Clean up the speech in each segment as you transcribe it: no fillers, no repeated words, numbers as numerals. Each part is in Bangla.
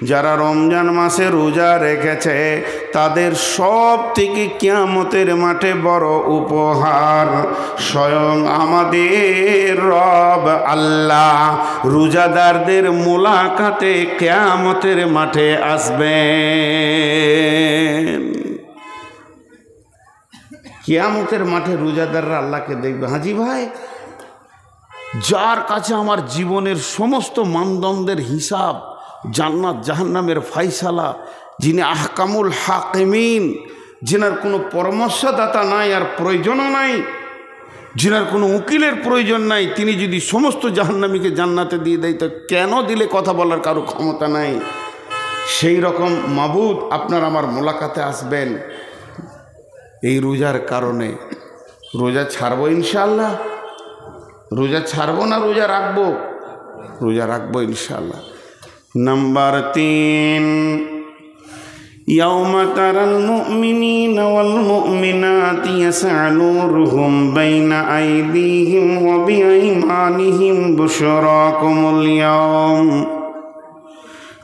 যারা রমজান মাসে রোজা রেখেছে তাদের সব থেকে কিয়ামতের মাঠে বড় উপহার স্বয়ং আমাদের রব আল্লাহ রোজাদারদের মোলাকাতে কিয়ামতের মাঠে আসবেন। কিয়ামতের মাঠে রোজাদাররা আল্লাহকে দেখবে। হাজি ভাই, যার কাছে আমার জীবনের সমস্ত মানদণ্ডের হিসাব, জান্নাত জাহান্নামের ফায়সালা, যিনি আহকামুল হাকিমিন, যিনার কোনো পরামর্শদাতা নাই আর প্রয়োজনও নাই, যিনার কোনো উকিলের প্রয়োজন নাই, তিনি যদি সমস্ত জাহান্নামীকে জান্নাতে দিয়ে দেয় তো কেন দিলে কথা বলার কারো ক্ষমতা নাই। সেই রকম মাবুদ আপনার আমার মোলাকাতে আসবেন এই রোজার কারণে। রোজা ছাড়বো ইনশাআল্লাহ, রোজা ছাড়বো না রোজা রাখবো? রোজা রাখবো ইনশাআল্লাহ। নাম্বার 3, ইয়াউমা তারাল মুমিনিনা ওয়াল মুমিনাতি ইয়াসআ নূরুহুম বাইনা আইদিহিম ওয়া বিআইমানিহিম বুশরাকুমুল ইয়াউম।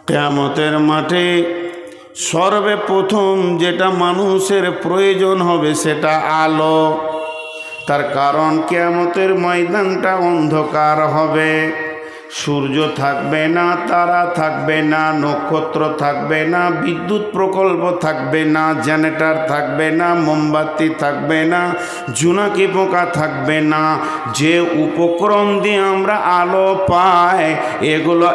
কিয়ামতের মাঠে সর্বপ্রথম যেটা মানুষের প্রয়োজন হবে সেটা আলো। তার কারণ কিয়ামতের ময়দানটা অন্ধকার হবে, সূর্য থাকবে না, তারা থাকবে না, নক্ষত্র থাকবে না, বিদ্যুৎ প্রকল্প থাকবে না, জেনারেটর থাকবে না, মোমবাতি থাকবে না, জোনাকি পোকা থাকবে না। যে উপকরণ দিয়ে আমরা আলো পাই এগুলো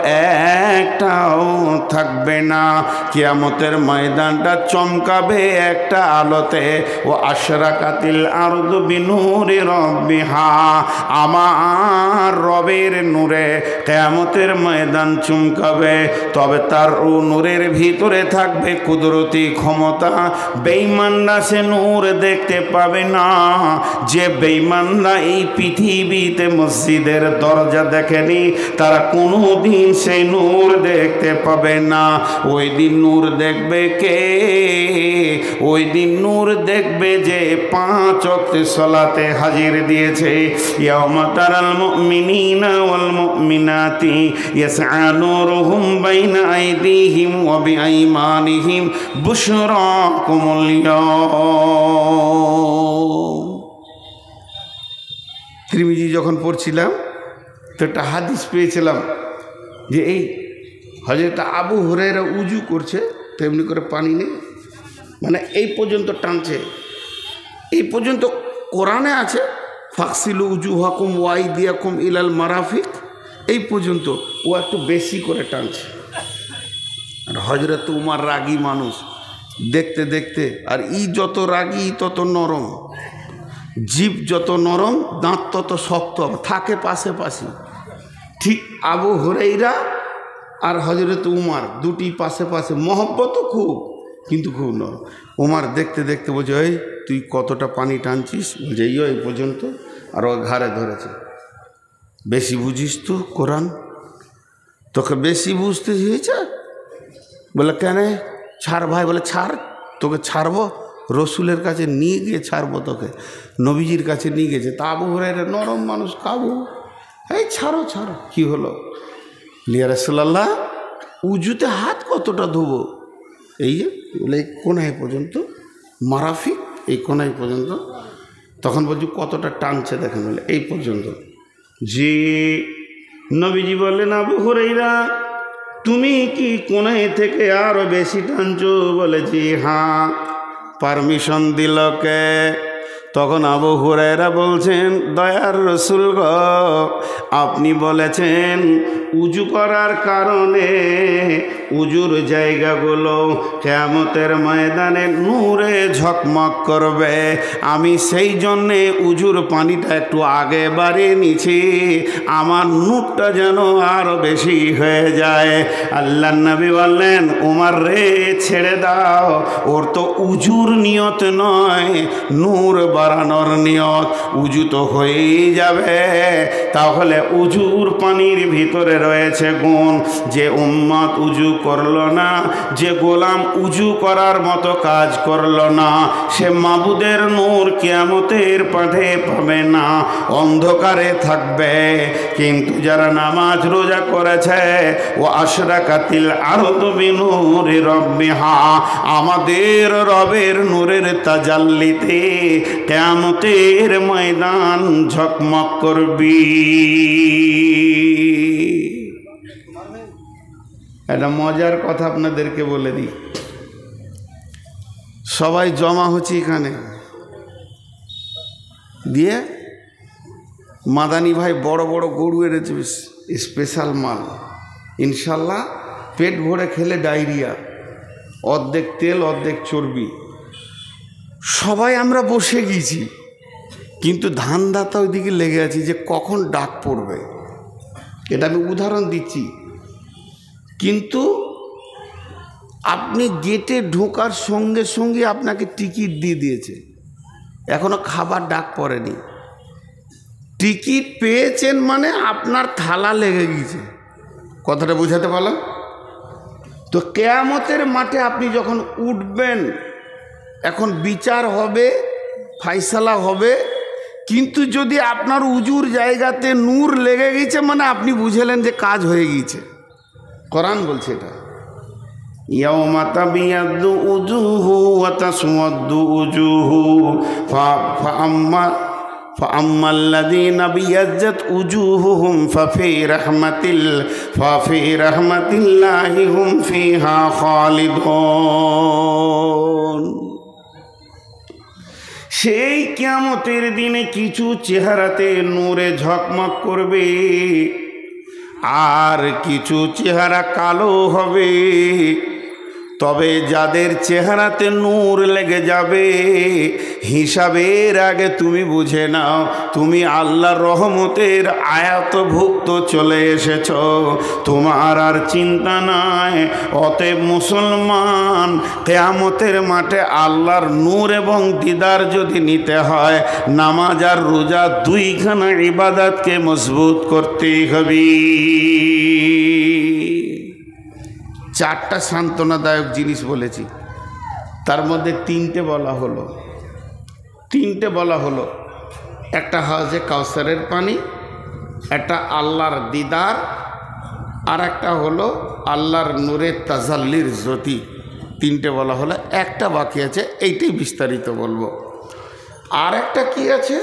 একটাও থাকবে না। কিয়ামতের ময়দানটা চমকাবে একটা আলোতে। ও আশরাকাতিল আরদু বিনূরি রাব্বিহা, আমার রবের নূরে কিয়ামতের ময়দান চমকাবে। তবে তার নূরের ভিতরে থাকবে কুদরতি ক্ষমতা। বেঈমানরা সে নূর দেখতে পাবে না। যে বেঈমানরা এই পৃথিবীতে মসজিদের দরজা দেখেনি তারা কোনোদিন সেই নূর দেখতে পাবে না। ওই দিন নূর দেখবে কে? ওই দিন নূর দেখবে যে 5 ওয়াক্ত সালাতে হাজির দিয়েছে। ইয়াউমা তারাল মুমিনিনা ওয়াল মুমিনাতি ইয়াসআ নূরুহুম বাইনা আইদিহিম ওয়া বিআইমানিহিম বুশরাকুমুল ইয়াউম। তিরমিজি যখন পড়ছিলাম তো একটা হাদিস পেয়েছিলাম যে এই হযরত আবু হুরায়রা উজু করছে, তেমনি করে পানি নেই, মানে এই পর্যন্ত টানছে। এই পর্যন্ত কোরআনে আছে ফাকসিলু উজুহাকুম ওয়া আইদিয়াকুম ইলাল মারাফিক, এই পর্যন্ত ও একটু বেশি করে টানছে। আর হযরত উমর রাগী মানুষ, দেখতে দেখতে, আর যত রাগী তত নরম, জীব যত নরম দাঁত তত শক্ত থাকে পাশে পাশে। ঠিক আবু হুরায়রা আর হযরত উমর দুটি পাশে পাশে, মহব্বত খুব কিন্তু খুব নরম। উমর দেখতে দেখতে বলছে, এই তুই কতটা পানি টানছিস? বলছে এই পর্যন্ত। আর ও ঘাড়ে ধরেছে, বেশি বুঝিস তো কোরআন, তোকে বেশি বুঝতে হয়েছে। বলে কেন? ছাড় ভাই। বলে ছাড়, তোকে ছাড়বো, রসুলের কাছে নিয়ে গিয়ে ছাড়বো তোকে। নবীজির কাছে নিয়ে গেছে। তা আবু হুরায়রা নরম মানুষ, কাবু, এই ছাড়ো ছাড়ো। কি হলো? ইয়া রাসূলুল্লাহ, উজুতে হাত কতটা ধোবো? এই যে বলে এই কোনায় পর্যন্ত, মারাফিক এই কোনায় পর্যন্ত। তখন বলছি কতটা টানছে দেখেন। বলে এই পর্যন্ত। জি। নবীজি বললেন, আবু হুরায়রা তুমি কি কোনায় থেকে আরো বেশি টানছো? বলে জি হ্যাঁ। পারমিশন দিল কে? তখন আবু হুরায়রা বলছেন, দয়ার রাসূল গো, আপনি বলেছেন উজু করার কারণে উজুর জায়গাগুলো কিয়ামতের ময়দানে নূরে ঝকমক করবে। আমি সেই জন্যে উজুর পানিটা একটু আগে বাড়িয়ে নিছি, আমার নূরটা যেন আরো বেশি হয়ে যায়। আল্লাহর নবী বললেন, উমর রে ছেড়ে দাও, ওর তো উজুর নিয়ত নয়, নূর বাড়ানোর নিয়ত। উজু তো হয়েই যাবে। তাহলে উজুর পানির ভিতরে রয়েছে গুণ। যে উম্মত উজু করলো না, যে গোলাম উজু করার মতো কাজ করলো না, সে মাবুদের নূর কিয়ামতের মাঠে পাবে না, অন্ধকারে থাকবে। কিন্তু যারা নামাজ রোজা করেছে, ও আশরাকাতিল আরদু বিনূরি রাব্বিহা, আমাদের রবের নূরের তাজাল্লিতে কিয়ামতের ময়দান ঝকমক করবি। একটা মজার কথা আপনাদেরকে বলে দিই। সবাই জমা হচ্ছে এখানে, দিয়ে মাদানী ভাই বড় বড় গরু এনেছে, স্পেশাল মাল, ইনশাল্লাহ পেট ভরে খেলে ডায়রিয়া, অর্ধেক তেল অর্ধেক চর্বি। সবাই আমরা বসে গিয়েছি, কিন্তু ধান্দাতা ওইদিকে লেগে আছি যে কখন ডাক পড়বে। এটা আমি উদাহরণ দিচ্ছি। কিন্তু আপনি গেটে ঢোকার সঙ্গে সঙ্গে আপনাকে টিকিট দিয়ে দিয়েছে, এখনো খাবার ডাক পড়েনি। টিকিট পেয়েছেন মানে আপনার থালা লেগে গিয়েছে। কথাটা বোঝাতে পারলাম তো? কিয়ামতের মাঠে আপনি যখন উঠবেন, এখন বিচার হবে, ফাইসালা হবে, কিন্তু যদি আপনার উজুর জায়গাতে নূর লেগে গেছে মানে আপনি বুঝলেন যে কাজ হয়ে গিয়েছে। কোরআন বলছে এটা, ইয়াউমা তাবিয়াদ্দু উজুহু ওয়া তাসওয়াদ্দু উজুহু فأما الذين ابيضت وجوههم ففي رحمة الله هم فيها خالدون। সেই কিয়ামতের দিনে কিছু চেহারাতে নূরে ঝকমক করবে, আর কিছু চেহারা কালো হবে। তবে যাদের চেহারাতে নূর লেগে যাবে, হিসাবের আগে তুমি বুঝে নাও তুমি আল্লাহর রহমতের আয়াতভুক্ত চলে এসেছ, তোমার আর চিন্তা নাই। অতএব মুসলমান, কিয়ামতের মাঠে আল্লাহর নূর এবং দিদার যদি নিতে হয়, নামাজ আর রোজা দুইখানা ইবাদতকে মজবুত করতেই হবে। চারটা সান্ত্বনাদায়ক জিনিস বলেছি, তার মধ্যে তিনটে বলা হলো। একটা হাউজে কাউসারের পানি, একটা আল্লাহর দিদার, আর একটা হলো আল্লাহর নূরের তাজাল্লির জ্যোতি। তিনটে বলা হলো, একটা বাকি আছে, এইটাই বিস্তারিত বলবো। আর একটা কি আছে?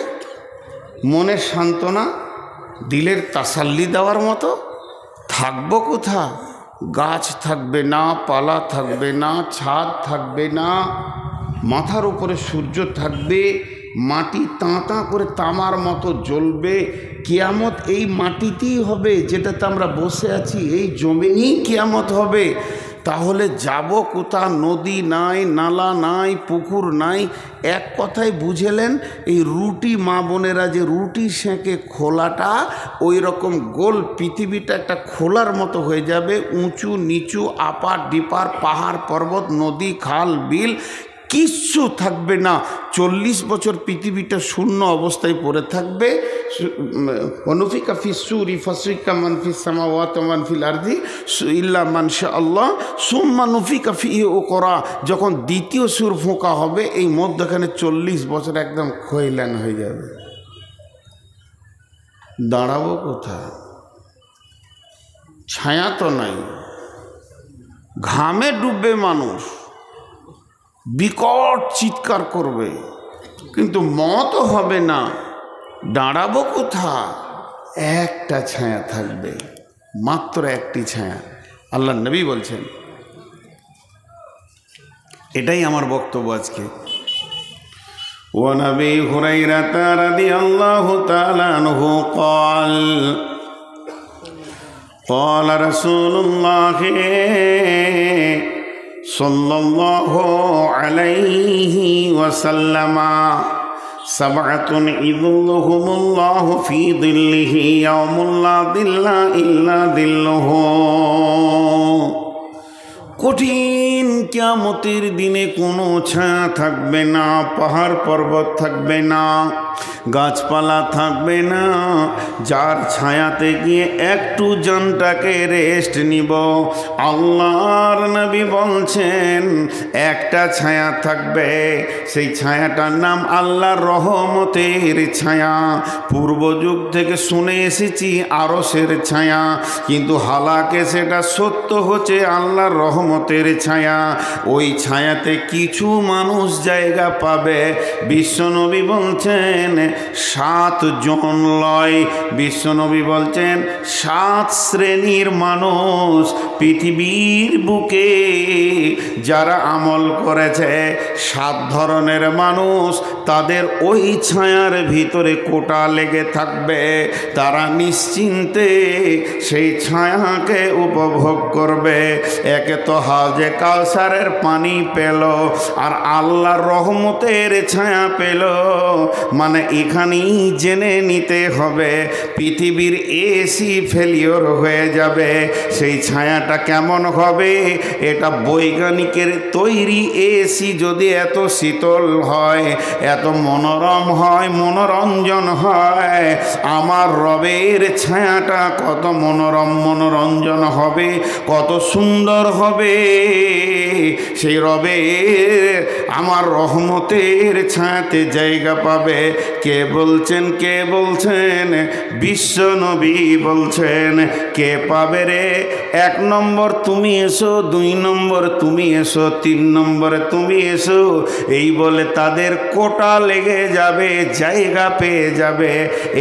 মনের সান্ত্বনা, দিলের তাসাল্লি দেওয়ার মতো। থাকবো কোথা? গাছ থাকবে না, পালা থাকবে না, ছাদ থাকবে না, মাথার উপরে সূর্য থাকবে, মাটি তাঁতা করে তামার মতো জ্বলবে। কিয়ামত এই মাটিতেই হবে, যেটাতে আমরা বসে আছি, এই জমিনেই কিয়ামত হবে। তাহলে যাব কোথা? নদী নাই, নালা নাই, পুকুর নাই। এক কথায় বুঝেলেন, এই রুটি মা বোনেরা যে রুটি সেঁকে খোলাটা, ওই রকম গোল পৃথিবীটা একটা খোলার মতো হয়ে যাবে। উঁচু নিচু, আপার ডিপার, পাহাড় পর্বত, নদী খাল বিল কিচ্ছু থাকবে না। 40 বছর পৃথিবীটা শূন্য অবস্থায় পড়ে থাকবে। অনুফিকা ফিসুরি ফসিকা মানফিস সামাওয়াত ওয়া মানফিল আরদি ইল্লা মান শাআল্লাহ সুম্মা নুফিকা ফিহি উকরা। যখন দ্বিতীয় সুর ফোঁকা হবে, এই মধ্যখানে 40 বছর একদম খৈলান হয়ে যাবে। দাঁড়াবো কোথায়? ছায়া তো নাই, ঘামে ডুববে মানুষ, বিকট চিৎকার করবে, কিন্তু মত হবে না। দাঁড়াবো কোথা? একটা ছায়া থাকবে, মাত্র একটি ছায়া। আল্লাহ নবী বলছেন, এটাই আমার বক্তব্য আজকে। ওয়া নবী হুরায়রা রাদিয়াল্লাহু তাআলা আনহু قال قال رسول الله صلى الله عليه وسلم سبعة يظلهم الله في ظله يوم لا ظل إلا ظله। কঠিন কিয়ামতের দিনে কোনো ছায়া থাকবে না, পাহাড় পর্বত থাকবে না, গাছপালা থাকবে না, যার ছায়াতে গিয়ে একটু জানটাকে রেস্ট নিব। আল্লাহর নবী বলছেন একটা ছায়া থাকবে, সেই ছায়াটার নাম আল্লাহর রহমতের ছায়া। পূর্ব যুগ থেকে শুনে এসেছি আরশের ছায়া, কিন্তু হালাকে সেটা সত্য হচ্ছে আল্লাহর রহমতের ছায়া। ওই ছায়াতে কিছু মানুষ জায়গা পাবে। বিশ্বনবী বলছেন 7 জন লয়। বিশ্বনবী বলছেন 7 শ্রেণীর মানুষ পৃথিবীর বুকে যারা আমল করেছে, 7 ধরনের মানুষ, তাদের ওই ছায়ার ভিতরে কোটা লেগে থাকবে। তারা নিশ্চিন্তে সেই ছায়াকে উপভোগ করবে। একে তো হাউজে কাউসারের পানি পেল, আর আল্লাহর রহমতের ছায়া পেল। মানে এখানেই জেনে নিতে হবে পৃথিবীর এসি ফেলিওর হয়ে যাবে। সেই ছায়াটা কেমন হবে? এটা বৈজ্ঞানিকের তৈরি এসি যদি এত শীতল হয়, এত মনোরম হয়, মনোরঞ্জন হয়, আমার রবের ছায়াটা কত মনোরম মনোরঞ্জন হবে, কত সুন্দর হবে। সেই রবের আমার রহমতের ছায়াতে জায়গা পাবে। কে বলছেন? কে বলছেন? বিশ্বনবী বলছেন। কে পাবে রে? 1 নম্বর তুমি এসো, 2 নম্বর তুমি এসো, 3 নম্বরে তুমি এসো। এই বলে তাদের কোটা লেগে যাবে, জায়গা পেয়ে যাবে।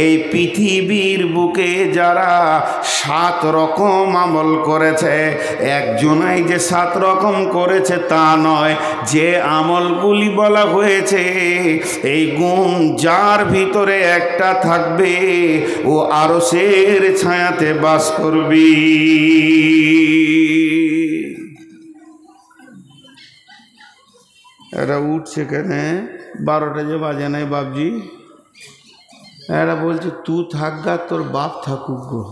এই পৃথিবীর বুকে যারা 7 রকম আমল করেছে, একজনাই যে 7 রকম করেছে তা নয়। যে আমলগুলি বলা হয়েছে, এই গুণ যার ভিতরে একটা থাকবে, ও আরশের ছায়াতে বাস করবি। এরা উঠছে কেন? 12টা যে বাজে নাই বাপজি। এরা বলছে তুই থাক গা, তোর বাপ থাকুক গো,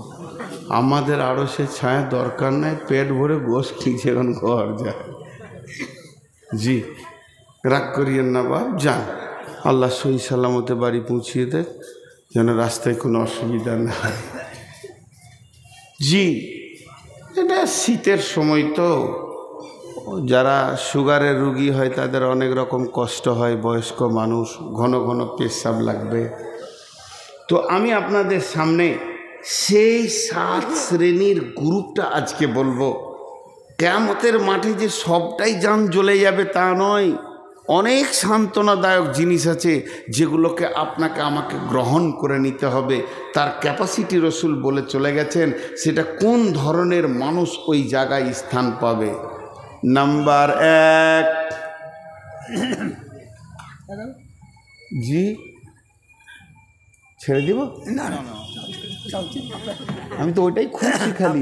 আমাদের আরও সে ছায়া দরকার নাই, পেট ভরে গোশ খেয়েছে, এখন ঘর যায়। জি, রাগ করিয়েন না বাপ, যান। আল্লাহ সহি সালামতে বাড়ি পৌঁছিয়ে দেয়, যেন রাস্তায় কোনো অসুবিধা না হয়। জি, এটা শীতের সময় তো, যারা সুগারের রুগী হয় তাদের অনেক রকম কষ্ট হয়। বয়স্ক মানুষ, ঘন ঘন পেশাব লাগবে। তো আমি আপনাদের সামনে সেই 7 শ্রেণীর গ্রুপটা আজকে বলবো। কিয়ামতের মাঠে যে সবটাই জান জ্বলে যাবে তা নয়, অনেক সান্ত্বনাদায়ক জিনিস আছে যেগুলোকে আপনাকে আমাকে গ্রহণ করে নিতে হবে। তার ক্যাপাসিটি রসুল বলে চলে গেছেন, সেটা কোন ধরনের মানুষ ওই জায়গায় স্থান পাবে। নাম্বার 1, জি ছেড়ে দিব না, আমি তো ওইটাই খুঁজছি খালি,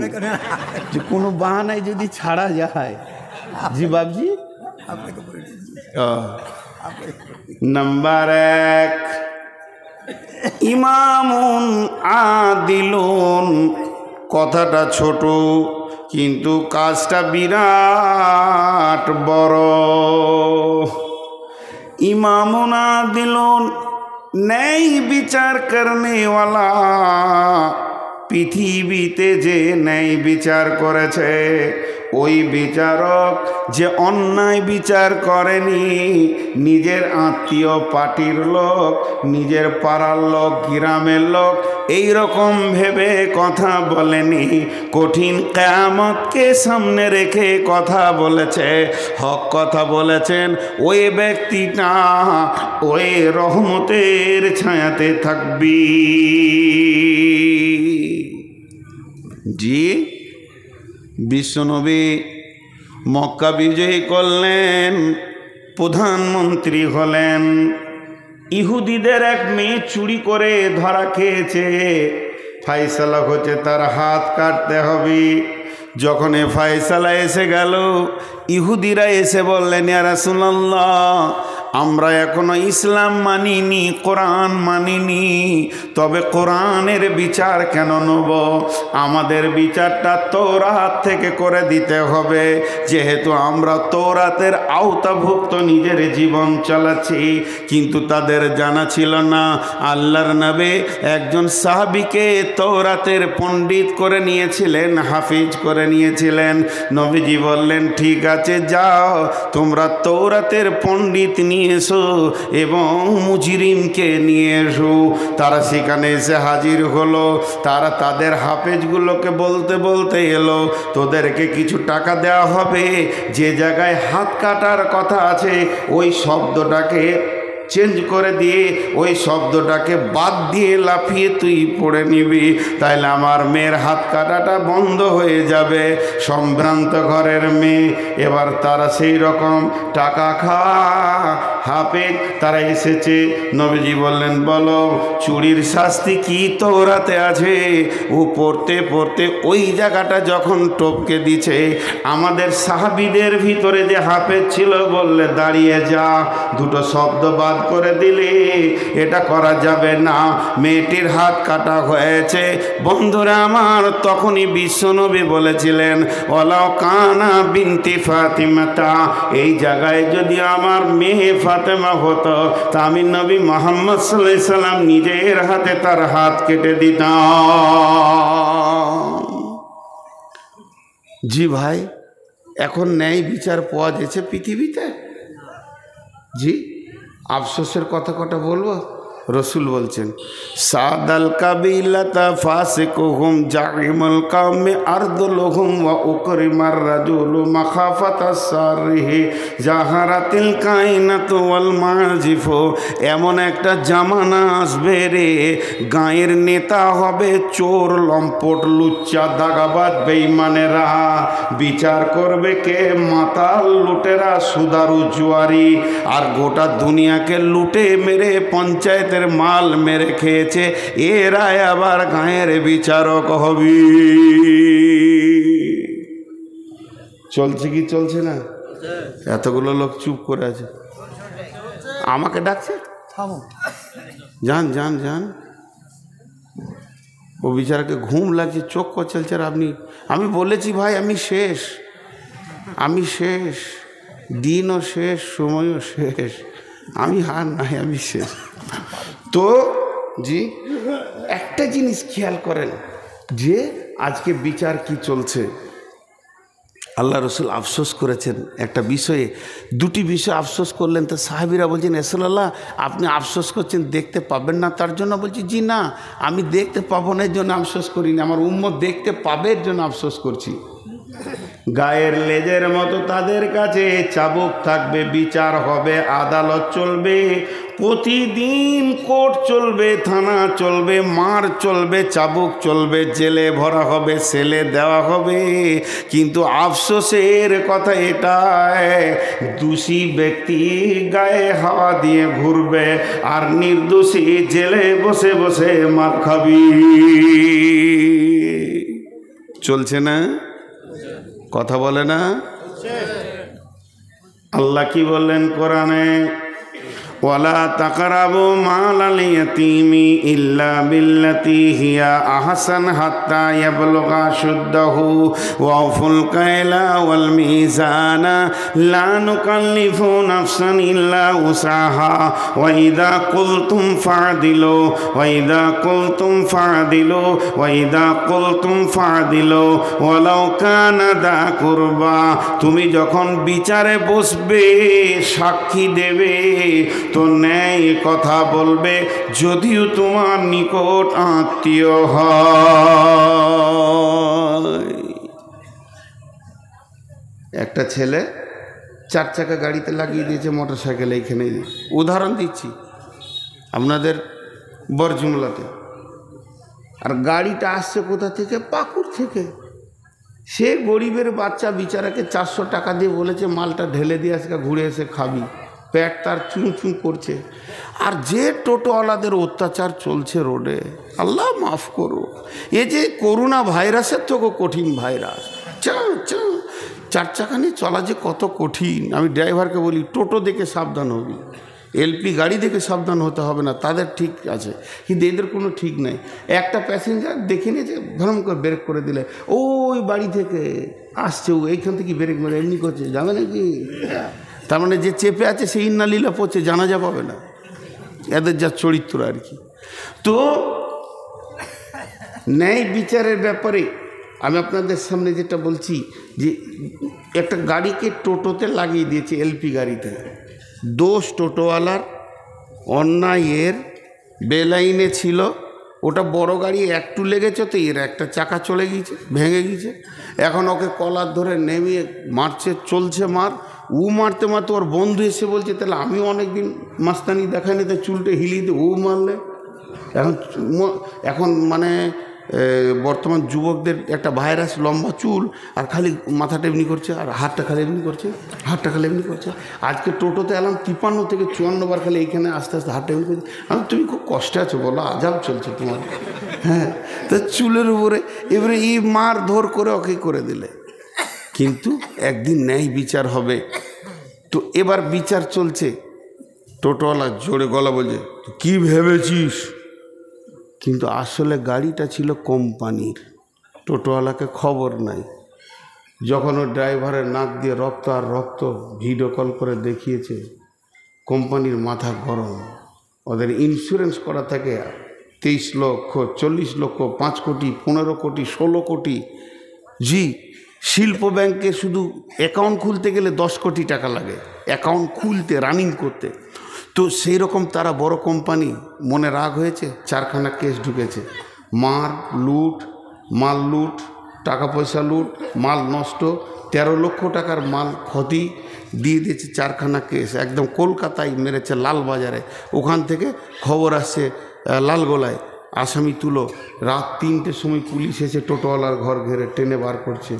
যে কোনো বাহানায় যদি ছাড়া যায়। জি বাবজি, নাম্বার 1, ইমামুন আদিলুন। কথাটা ছোট কিন্তু কাজটা বিরাট বড়। ইমামুন আদিলুন, ন্যায় বিচার করনেওয়ালা। পৃথিবীতে যে ন্যায় বিচার করেছে, ওই বিচারক যে অন্যায় বিচার করেনি, নিজের আত্মীয় পার্টির লোক, নিজের পাড়ার লোক, গ্রামের লোক এই রকম ভেবে কথা বলেনি, কঠিন কিয়ামতকে সামনে রেখে কথা বলেছে, হক কথা বলেছেন, ওই ব্যক্তিটা ওই রহমতের ছায়াতে থাকবি। জি, বিশ্বনবী মক্কা বিজয়ী করলেন, প্রধানমন্ত্রী হলেন। ইহুদিদের এক মেয়ে চুরি করে ধরা খেয়েছে, ফায়সালা হচ্ছে তার হাত কাটতে হবে। যখন এ ফায়সালা এসে গেল, ইহুদিরা এসে বললেন, ইয়া রাসূলুল্লাহ, আমরা এখনো ইসলাম মানিনি, কোরআন মানিনি, তবে কোরআনের বিচার কেন নেব? আমাদের বিচারটা তৌরাত থেকে করে দিতে হবে, যেহেতু আমরা তৌরাতের আওতাভুক্ত নিজের জীবন চালাচ্ছি। কিন্তু তাদের জানা ছিল না আল্লাহর নবী একজন সাহাবীকে তৌরাতের পণ্ডিত করে নিয়েছিলেন, হাফিজ করে নিয়েছিলেন। নবীজি বললেন, ঠিক আছে, যাও তোমরা তৌরাতের পণ্ডিত নিয়ে এসো এবং মুজরিমকে নিয়ে এসো। তারা সেখানে এসে হাজির হলো। তারা তাদের হাফেজগুলোকে বলতে বলতে এলো, তোদেরকে কিছু টাকা দেওয়া হবে, যে জায়গায় হাত কাটার কথা আছে ওই শব্দটাকে চেঞ্জ করে দিয়ে ওই শব্দটাকে বাদ দিয়ে লাফিয়ে তুই পড়ে নিবি, তাইলে আমার মেয়ের হাত কাটাটা বন্ধ হয়ে যাবে। সম্ভ্রান্ত ঘরের মেয়ে। এবার তারা সেই রকম টাকা খাওয়া হাফেজ তারা এসেছে। নবীজি বললেন, বলো চুরির শাস্তি কি তৌরাতে আছে? ও পড়তে পড়তে ওই জায়গাটা যখন টপকে দিছে, আমাদের সাহাবীদের ভিতরে যে হাফেজ ছিল বললে, দাঁড়িয়ে যা, দুটো শব্দ বাদ করে দিলে এটা করা যাবে না, মেয়েটির হাত কাটা হয়েছে। বন্ধুরা আমার, তখনই বিশ্বনবী বলেছিলেন, ওয়ালাউ কানা বিনতি ফাতিমাতা, এই জায়গায় যদি আমার মেয়ে ফাতেমা হতো তা আমি নবী মুহাম্মদ সাল্লাল্লাহু আলাইহি সাল্লাম নিজের হাতে তার হাত কেটে দিতাম। জি ভাই, এখন ন্যায় বিচার পাওয়া যাচ্ছে পৃথিবীতে? জি, আফসোসের কথা কটা বলবো। রসুল বলছেন, সাদাল কাবিলাতা ফাসিকুহুম জাইমুল কওমে আরদুলহুম ওয়া উকরিমার রাজুলু মাখাফাতাস সারহি জাহারাতিল কায়নাতু ওয়াল মাজিফু। এমন একটা জামানা আসবে রে, গায়ের নেতা হবে চোর, লম্পট, লুচ্চা, দাগাবাজ, বেঈমানেরা। বিচার করবে কে? মাতাল, লুটেরা, সুদারু, জুয়ারি। আর গোটা দুনিয়াকে লুটে মেরে পঞ্চায়েতের মাল মেরে খেয়েছে, এরাই আবার গায়ের বিচারক হবে। চলছে কি চলছে না? এতগুলো লোক চুপ করে আছে, আমাকে ডাকছে, যান যান যান। ও বিচারাকে ঘুম লাগছে, চোখ কচলছে। আর আমি বলেছি ভাই, আমি শেষ, দিনও শেষ, সময়ও শেষ, আমি হার নাই, আমি শেষ। তো জি, একটা জিনিস খেয়াল করেন যে আজকে বিচার কি চলছে। আল্লাহ রসুল আফসোস করেছেন একটা বিষয়ে, দুটি বিষয় আফসোস করলেন। তো সাহাবীরা বলছেন, রাসূলুল্লাহ আপনি আফসোস করছেন দেখতে পাবেন না তার জন্য? বলছি, জি না, আমি দেখতে পাবো না এর জন্য আফসোস করিনি, আমার উম্মত দেখতে পাবে এর জন্য আফসোস করছি। গায়ের লেজের মতো তাদের কাছে চাবুক থাকবে, বিচার হবে, আদালত চলবে, প্রতিদিন কোর্ট চলবে, থানা চলবে, মার চলবে, চাবুক চলবে, জেলে ভরা হবে, সেলে দেওয়া হবে। কিন্তু আফসোসের কথা এটাই, দোষী ব্যক্তি গায়ে হাওয়া দিয়ে ঘুরবে আর নির্দোষী জেলে বসে বসে মার খাবি। চলছে না? কথা বলে না? আল্লাহ কি বললেন কোরআনে? ওয়ালা তাকরাবু মালাল ইয়াতীমি ইল্লা বিল্লাতী হিয়া আহসান হাত্তা ইয়াবলুগা শুদ্দাহু ওয়াফুল কায়লা ওয়াল মিজানা লা নুকাল্লিফু নাফসান ইল্লা উসাহা ওয়া ইযা কুলতুম ফা'দিলু ওয়ালাউ কানা দা কুরবা। তুমি যখন বিচারে বসবে, সাক্ষী দেবে, তো ন্যায় কথা বলবে, যদিও তোমার নিকট আত্মীয় হয়। একটা ছেলে 4 চাকা গাড়িতে লাগিয়ে দিয়েছে মোটর সাইকেল, এইখানে উদাহরণ দিচ্ছি আপনাদের বরজুমলাতে। আর গাড়িটা আসছে কোথা থেকে? পাকুড় থেকে। সে গরিবের বাচ্চা বিচারাকে 400 টাকা দিয়ে বলেছে মালটা ঢেলে দিয়ে আজকে ঘুরে এসে খাবি, পেট তার চুঁ চুঁ করছে। আর যে টোটোওয়ালাদের অত্যাচার চলছে রোডে, আল্লাহ মাফ করো, এ যে করোনা ভাইরাসের থেকেও কঠিন ভাইরাস। 4 চাকা নিয়ে চলা যে কত কঠিন। আমি ড্রাইভারকে বলি, টোটো দেখে সাবধান হবি। এলপি গাড়ি দেখে সাবধান হতে হবে না, তাদের ঠিক আছে, কিন্তু এদের কোনো ঠিক নাই। একটা প্যাসেঞ্জার দেখে নিয়ে যে ভ্রম করে ব্রেক করে দিলে, ওই বাড়ি থেকে আসছে, ও এইখান থেকে ব্রেক মেরে এমনি করছে, যাবে নাকি? তার মানে যে চেপে আছে সেই ইন্নালিলা পড়ছে, জানাজা পাবে না। এদের যা চরিত্র আর কি। তো ন্যায় বিচারের ব্যাপারে আমি আপনাদের সামনে যেটা বলছি, যে একটা গাড়িকে টোটোতে লাগিয়ে দিয়েছে, এলপি গাড়িতে। দোষ টোটোওয়ালার, অন্যায়ের, বেলাইনে ছিল। ওটা বড় গাড়ি, একটু লেগেছে তো এর একটা চাকা চলে গিয়েছে, ভেঙে গিয়েছে। এখন ওকে কলার ধরে নেমিয়ে মারছে, চলছে মার। ও মারতে মারতে ওর বন্ধু এসে বলছে, তাহলে আমিও অনেকদিন মাস্তানি দেখাইনি, তো চুলটা হিলিয়ে দিয়ে ও মারলে। এখন মানে বর্তমান যুবকদের একটা ভাইরাস, লম্বা চুল আর খালি মাথাটা এমনি করছে, আর হাতটা খালি এমনি করছে, হাতটা খালি এমনি করছে। আজকে টোটোতে এলাম 53 থেকে 54 বার খালি এইখানে আস্তে আস্তে হাতটা এমনি করছে। আমি, তুমি খুব কষ্টে আছো বলো, আজাব চলছে তোমার। হ্যাঁ, তো চুলের উপরে এবারে এই মার ধর করে ওকে করে দিলে। কিন্তু একদিন ন্যায় বিচার হবে। তো এবার বিচার চলছে। টোটোওয়ালা জোরে গলা বলছে, কি ভেবেছিস? কিন্তু আসলে গাড়িটা ছিল কোম্পানির, টোটোওয়ালাকে খবর নাই। যখন ওর ড্রাইভারের নাক দিয়ে রক্ত আর রক্ত, ভিডিও কল করে দেখিয়েছে, কোম্পানির মাথা গরম। ওদের ইন্স্যুরেন্স করা থাকে 23 লক্ষ, 40 লক্ষ, 5 কোটি, 15 কোটি, 16 কোটি। জি, শিল্প ব্যাংকে শুধু অ্যাকাউন্ট খুলতে গেলে 10 কোটি টাকা লাগে, অ্যাকাউন্ট খুলতে, রানিং করতে। তো সেই রকম তারা বড় কোম্পানি, মনে রাগ হয়েছে, 4খানা কেস ঢুকেছে। মাল লুট, টাকা পয়সা লুট, মাল নষ্ট, 13 লক্ষ টাকার মাল ক্ষতি দিয়ে দিয়েছে। 4খানা কেস একদম কলকাতায় মেরেছে, লালবাজারে। ওখান থেকে খবর আসছে লালগোলায়, আসামি তুলো। রাত 3টের সময় পুলিশ এসে টোটোওয়ালার ঘর ঘেরে টেনে বার করছে।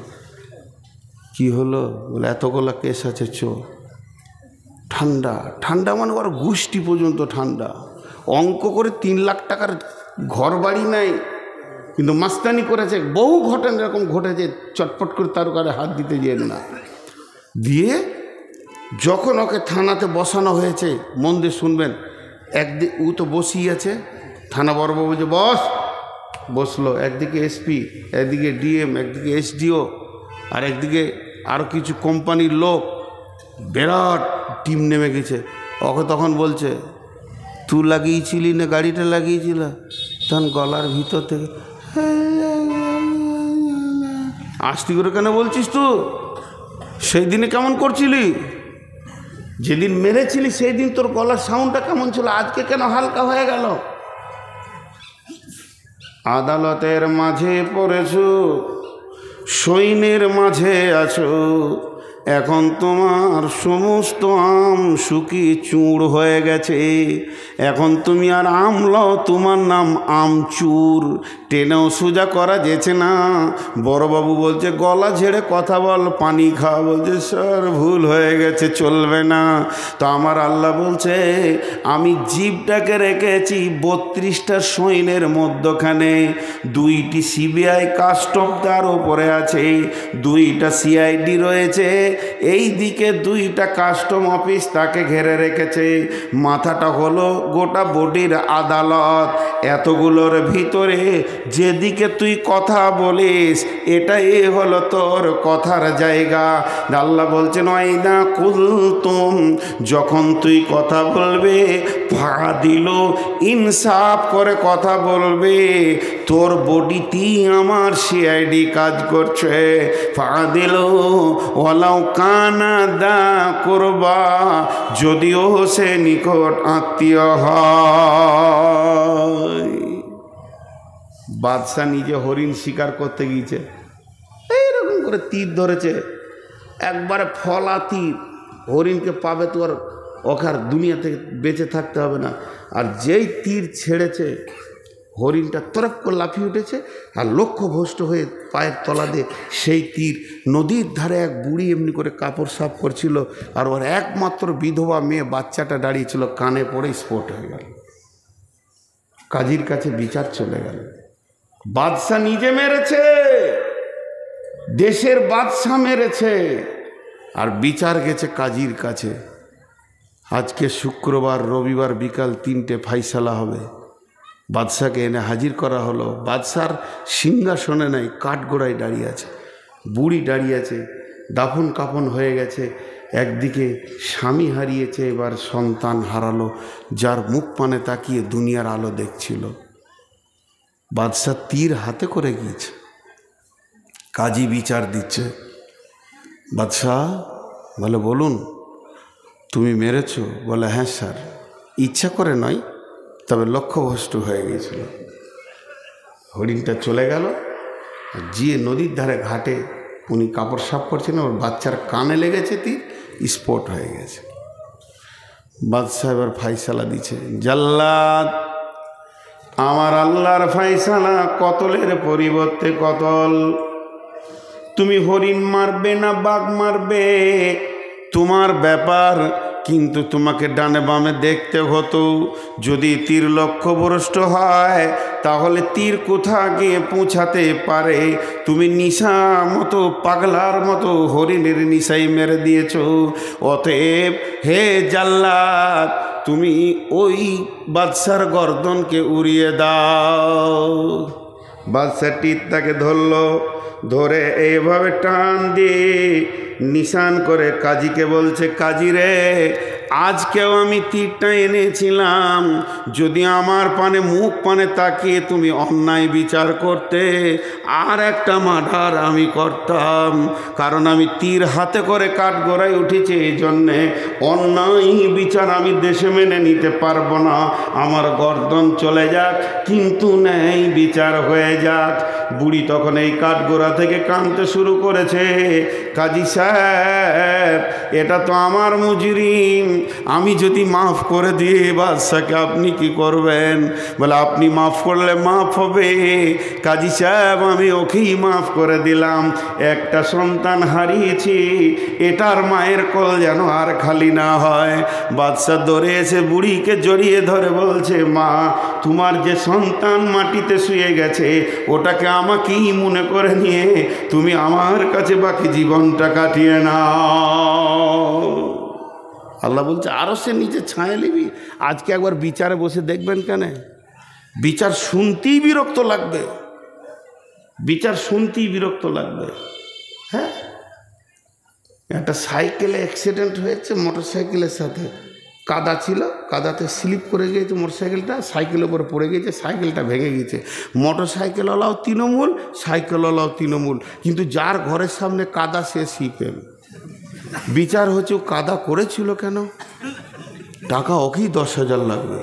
কি হলো? বলে এতগুলা কেস আছে, চোর। ঠান্ডা ঠান্ডা মানে ওর গোষ্ঠী পর্যন্ত ঠান্ডা। অঙ্ক করে 3 লাখ টাকার ঘর বাড়ি নাই, কিন্তু মাস্তানি করেছে। বহু ঘটনা এরকম ঘটেছে, চটপট করে তার ঘরে হাত দিতে যেন না দিয়ে। যখন ওকে থানাতে বসানো হয়েছে, মন দিয়ে শুনবেন, একদিকে ও তো বসিয়ে আছে, থানা বড়বাবু যে বসলো, একদিকে এসপি, একদিকে ডিএম, একদিকে এসডিও, আর একদিকে আরও কিছু কোম্পানির লোক। বিরাট টিম নেমে গেছে। ওকে তখন বলছে, তুই লাগিয়েছিলি না গাড়িটা লাগিয়েছিল? তখন গলার ভিতর থেকে, আস্তি করে কেন বলছিস? তুই সেই দিনে কেমন করছিলি? যেদিন মেরেছিলি সেই দিন তোর গলার সাউন্ডটা কেমন ছিল, আজকে কেন হালকা হয়ে গেল? আদালতের মাঝে পড়েছো, সৈন্যের মাঝে আছো, এখন তোমার সমস্ত আম শুকিয়ে চূড় হয়ে গেছে। এখন তুমি আর আমলাও, তোমার নাম আমচুর। টেনেও সোজা করা যেছে না। বড়বাবু বলছে, গলা ঝেড়ে কথা বল, পানি খা। বলছে, স্যার ভুল হয়ে গেছে, চলবে না। তো আমার আল্লাহ বলছে, আমি জিভটাকে রেখেছি 32টা সৈন্যের মধ্যখানে। 2টি সিবিআই কাস্টম তার ওপরে আছে, 2টা সিআইডি রয়েছে, এই দিকে 2টা কাস্টম অফিস তাকে ঘেরে রেখেছে। মাথাটা হলো গোটা বডির আদালত। এতগুলোর ভিতরে যেদিকে তুই কথা বলিস, এটাই হলো তোর কথার জায়গা। আল্লাহ বলছেন, ওয়াইদা কুলতুম, যখন তুই কথা বলবে, ফাদিল, ইনসাফ করে কথা বলবে। তোর বডিটি আমার সিআইডি কাজ করছে। ফাদিল ওয়ালাউ কানা দা কুরবা, যদিও সে নিকট আত্মীয় হয়। বাদশাহ নিজে হরিণ শিকার করতে গিয়েছে, এইরকম করে তীর ধরেছে, একবারে ফলা তীর। হরিণকে পাবে তো আর ওখার দুনিয়া থেকে বেঁচে থাকতে হবে না। আর যেই তীর ছেড়েছে, হরিণটা তরক করে লাফিয়ে উঠেছে, আর লক্ষ্যভ্রষ্ট হয়ে পায়ের তলা দিয়ে সেই তীর। নদীর ধারে এক বুড়ি এমনি করে কাপড় সাফ করছিল, আর ওর একমাত্র বিধবা মেয়ে বাচ্চাটা দাঁড়িয়েছিল, কানে পড়ে স্পট হয়ে গেল। কাজীর কাছে বিচার চলে গেল। বাদশাহ নিজে মেরেছে, দেশের বাদশাহ মেরেছে, আর বিচার গেছে কাজীর কাছে। আজকে শুক্রবার, রবিবার বিকাল 3টে ফাইসালা হবে। বাদশাকে এনে হাজির করা হলো। বাদশার সিংহাসনে নাই, কাঠগোড়ায় দাঁড়িয়ে আছে, বুড়ি দাঁড়িয়ে আছে, দাফন কাফন হয়ে গেছে। একদিকে স্বামী হারিয়েছে, এবার সন্তান হারালো, যার মুখ পানে তাকিয়ে দুনিয়ার আলো দেখছিল। বাদশা তীর হাতে করে গিয়েছে, কাজী বিচার দিচ্ছে। বাদশাহ বলে, বলুন, তুমি মেরেছো? বলে, হ্যাঁ স্যার, ইচ্ছা করে নয়, তবে লক্ষ্যভ্রষ্ট হয়ে গিয়েছিল। হরিণটা চলে গেল, গিয়ে নদীর ধারে ঘাটে উনি কাপড় সাফ করছেন, ওর বাচ্চার কানে লেগেছে, তীর স্পট হয়ে গেছে। বাদশাহ এবার ফাইসালা দিচ্ছে, জাল্লাদ, আমার আল্লাহর ফাইসালা কতলের পরিবর্তে কতল। তুমি হরিণ মারবে না বাঘ মারবে তোমার ব্যাপার, কিন্তু তোমাকে ডানে বামে দেখতে হতো। যদি তীর লক্ষ্যভ্রষ্ট হয় তাহলে তীর কোথা গিয়ে পৌঁছাতে পারে। তুমি নিশা মতো, পাগলার মতো হরিণের নিশাই মেরে দিয়েছ। অতএব হে জাল্লাদ, তুমি ওই বাদশার গর্দনকে উড়িয়ে দাও। বাদশা তীর তাকে ধরলো, ধরে এইভাবে টান দিয়ে নিশান করে কাজীকে বলছে, কাজী রে, আজকেও আমি তীরটা এনেছিলাম, যদি আমার পানে মুখ পানে তাকিয়ে তুমি অন্যায় বিচার করতে, আর একটা মার্ডার আমি করতাম। কারণ আমি তীর হাতে করে কাঠগড়ায় উঠেছি, এই জন্যে অন্যায় বিচার আমি দেশে মেনে নিতে পারবো না। আমার গর্দন চলে যাক, কিন্তু ন্যায় বিচার হয়ে যাক। বুড়ি তখন এই কাঠগড়া থেকে কাঁদতে শুরু করেছে, কাজী সাহেব, এটা তো আমার মুজরিম, আমি যদি মাফ করে দিই বাদশাকে আপনি কি করবেন? বলে, আপনি মাফ করলে মাফ হবে। কাজী সাহেব, আমি ওকেই মাফ করে দিলাম। একটা সন্তান হারিয়েছি, এটার মায়ের কোল যেন আর খালি না হয়। বাদশা দৌড়ে এসে বুড়িকে জড়িয়ে ধরে বলছে, মা, তোমার যে সন্তান মাটিতে শুয়ে গেছে, ওটাকে আমাকেই মনে করে নিয়ে তুমি আমার কাছে বাকি জীবনটা কাটিয়ে নাও। আল্লাহ বলছে, আরো সে নিচে ছায়া নিবি। আজকে একবার বিচারে বসে দেখবেন, কেন বিচার শুনতেই বিরক্ত লাগবে, বিচার শুনতেই বিরক্ত লাগবে। হ্যাঁ, একটা সাইকেলে অ্যাক্সিডেন্ট হয়েছে, মোটর সাইকেলের সাথে কাদা ছিল, কাদাতে স্লিপ করে গিয়েছে মোটরসাইকেলটা, সাইকেলের উপরে পড়ে গিয়েছে, সাইকেলটা ভেঙে গিয়েছে। মোটর সাইকেলওয়ালাও তৃণমূল, সাইকেলওয়ালাও তৃণমূল, কিন্তু যার ঘরের সামনে কাদা সে সিপিএম। বিচার হচ্ছে, ও কাদা করেছিল কেন, টাকা ওকেই 10,000 লাগবে।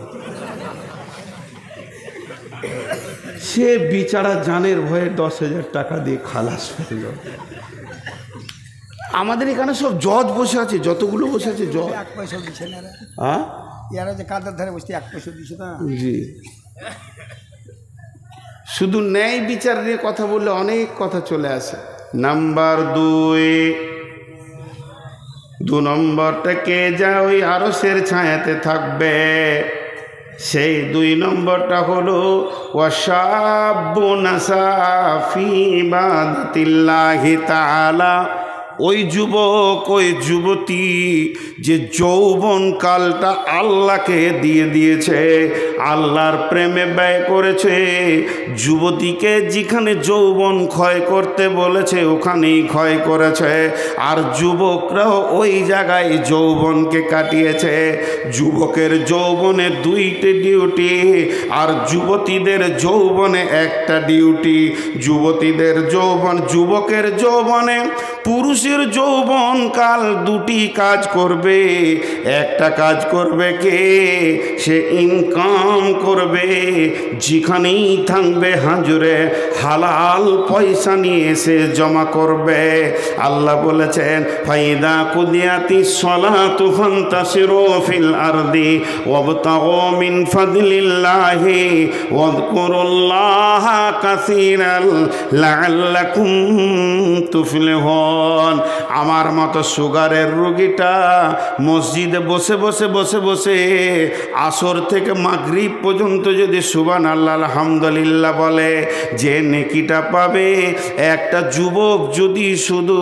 সে বিচারা জানের ভয়ে 10,000 টাকা দিয়ে খালাস ফেলল। আমাদের এখানে সব জজ বসে আছে, যতগুলো বসে আছে জজ। হ্যাঁ, যে কাদার ধারে বসতে 1 পয়সা দিছে না। জি, শুধু ন্যায় বিচার নিয়ে কথা বললে অনেক কথা চলে আসে। নাম্বার 2 নম্বরটাকে যা ওই আরশের ছায়াতে থাকবে, সেই 2 নম্বরটা হলো ওয়াশাবুন নাসা ফি ইবাদাতিল্লাহি তাআলা। ওই যুবক, ওই যুবতী যে যৌবন কালটা আল্লাহকে দিয়ে দিয়েছে, আল্লাহর প্রেমে ব্যয় করেছে। যুবতীকে যেখানে যৌবন ক্ষয় করতে বলেছে ওখানেই ক্ষয় করেছে, আর যুবকরাও ওই জায়গায় যৌবনকে কাটিয়েছে। যুবকের যৌবনে 2টি ডিউটি, আর যুবতীদের যৌবনে 1টা ডিউটি। যুবতীদের যৌবন, যুবকের যৌবনে পুরুষের যৌবন কাল 2টি কাজ করবে। একটা কাজ করবে কে, সে ইনকাম করবে, যেখানেই থাকবে হাজুরে হালাল পয়সা নিয়ে সে জমা করবে। আল্লাহ বলেছেন, ফাইদা কুদিয়াতিস সালাতু ফান্তাশিরু ফিল আরদি ওয়াবতাগু মিন ফাদলিল্লাহি ওয়াযকুরুল্লাহা কাসীরান লাআল্লাকুম তুফলিহুন। কেমন? আমার মতো সুগারের রোগীটা মসজিদে বসে বসে বসে বসে আসর থেকে মাগরিব পর্যন্ত যদি সুবহানাল্লাহ আলহামদুলিল্লাহ বলে, যে নেকিটা পাবে, একটা যুবক যদি শুধু